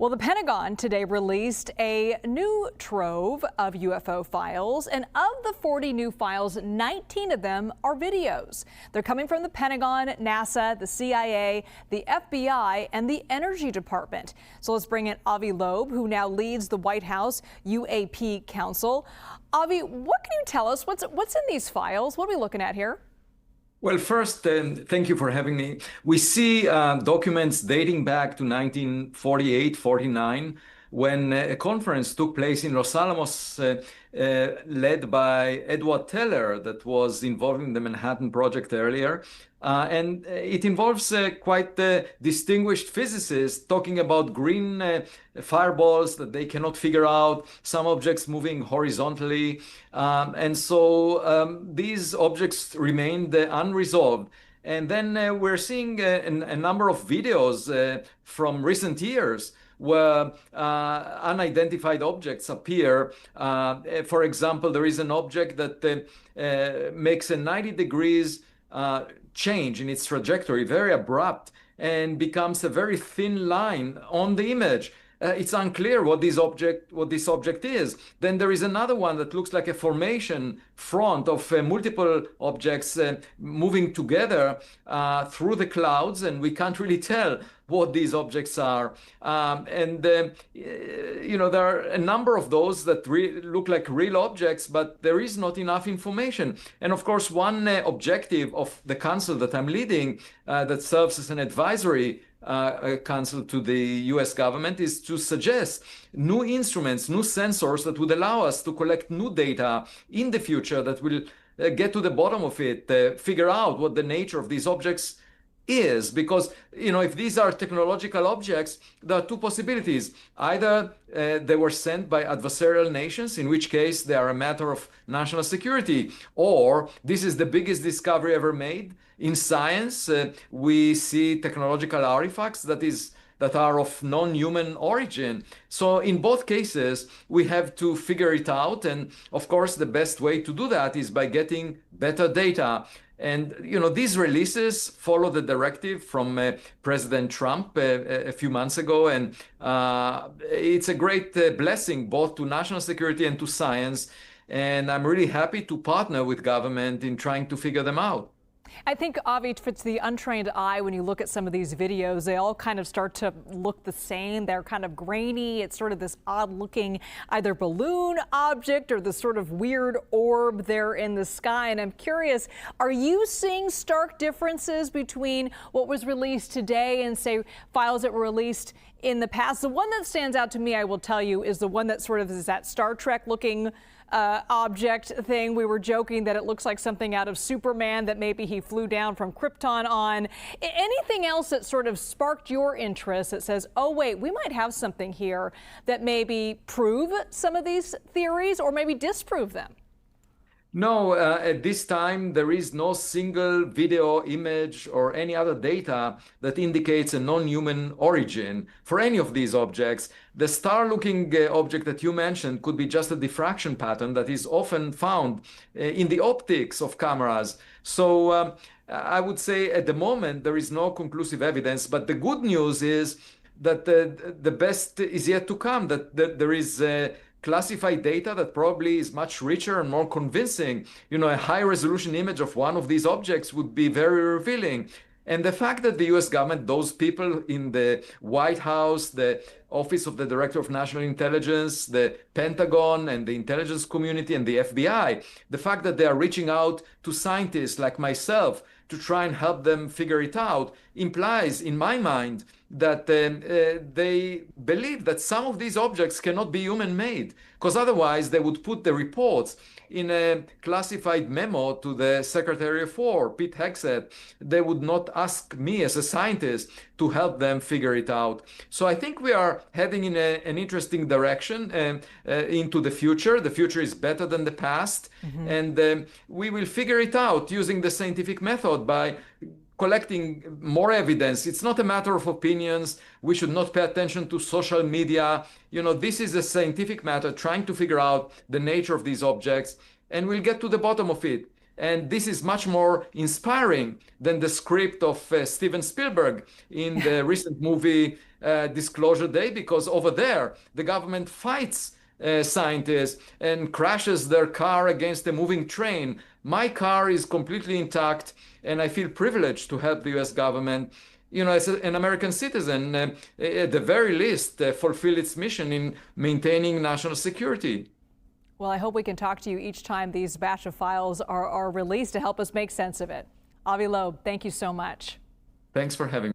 Well, the Pentagon today released a new trove of UFO files, and of the 40 new files, 19 of them are videos. They're coming from the Pentagon, NASA, the CIA, the FBI, and the Energy Department. So let's bring in Avi Loeb, who now leads the White House UAP Council. Avi, what can you tell us? What's in these files? What are we looking at here? Well, first, thank you for having me. We see documents dating back to 1948-49, when a conference took place in Los Alamos, led by Edward Teller, that was involved in the Manhattan Project earlier. And it involves quite distinguished physicists talking about green fireballs that they cannot figure out, some objects moving horizontally. And so these objects remained unresolved. And then we're seeing a number of videos from recent years where unidentified objects appear. For example, there is an object that makes a 90 degrees change in its trajectory, very abrupt, and becomes a very thin line on the image. It's unclear what this object is. Then there is another one that looks like a formation front of multiple objects moving together through the clouds, and we can't really tell what these objects are. There are a number of those that look like real objects, but there is not enough information. And of course, one objective of the council that I'm leading, that serves as an advisory council to the US government, is to suggest new instruments, new sensors that would allow us to collect new data in the future that will get to the bottom of it, figure out what the nature of these objects is. Because, if these are technological objects, there are two possibilities. Either they were sent by adversarial nations, in which case they are a matter of national security, or this is the biggest discovery ever made in science. We see technological artifacts that are of non-human origin. So in both cases, we have to figure it out. And of course, the best way to do that is by getting better data. And, these releases follow the directive from President Trump a few months ago. And it's a great blessing both to national security and to science. And I'm really happy to partner with government in trying to figure them out. I think, Avi, for the untrained eye, when you look at some of these videos, they all kind of start to look the same. They're kind of grainy. It's sort of this odd-looking either balloon object or this sort of weird orb there in the sky. And I'm curious, are you seeing stark differences between what was released today and, say, files that were released in the past? The one that stands out to me, I will tell you, is the one that sort of is that Star Trek-looking object thing. We were joking that it looks like something out of Superman, that maybe he flew down from Krypton on. Anything else that sort of sparked your interest that says, oh, wait, we might have something here that maybe prove some of these theories or maybe disprove them? No, at this time, there is no single video, image, or any other data that indicates a non-human origin for any of these objects. The star-looking object that you mentioned could be just a diffraction pattern that is often found in the optics of cameras. So I would say at the moment, there is no conclusive evidence. But the good news is that the best is yet to come, that there is classified data that probably is much richer and more convincing. A high-resolution image of one of these objects would be very revealing. And the fact that the US government, those people in the White House, the Office of the Director of National Intelligence, the Pentagon, and the intelligence community, and the FBI, the fact that they are reaching out to scientists like myself to try and help them figure it out implies, in my mind, that they believe that some of these objects cannot be human-made, because otherwise they would put the reports in a classified memo to the Secretary of War, Pete Hegseth. They would not ask me as a scientist to help them figure it out. So I think we are heading in an interesting direction into the future. The future is better than the past. Mm-hmm. And we will figure it out using the scientific method by collecting more evidence. It's not a matter of opinions. We should not pay attention to social media. This is a scientific matter, trying to figure out the nature of these objects, and we'll get to the bottom of it. And this is much more inspiring than the script of Steven Spielberg in the recent movie Disclosure Day, because over there, the government fights scientists and crashes their car against a moving train. My car is completely intact, and I feel privileged to help the US government, as an American citizen, at the very least, fulfill its mission in maintaining national security. Well, I hope we can talk to you each time these batch of files are released to help us make sense of it. Avi Loeb, thank you so much. Thanks for having me.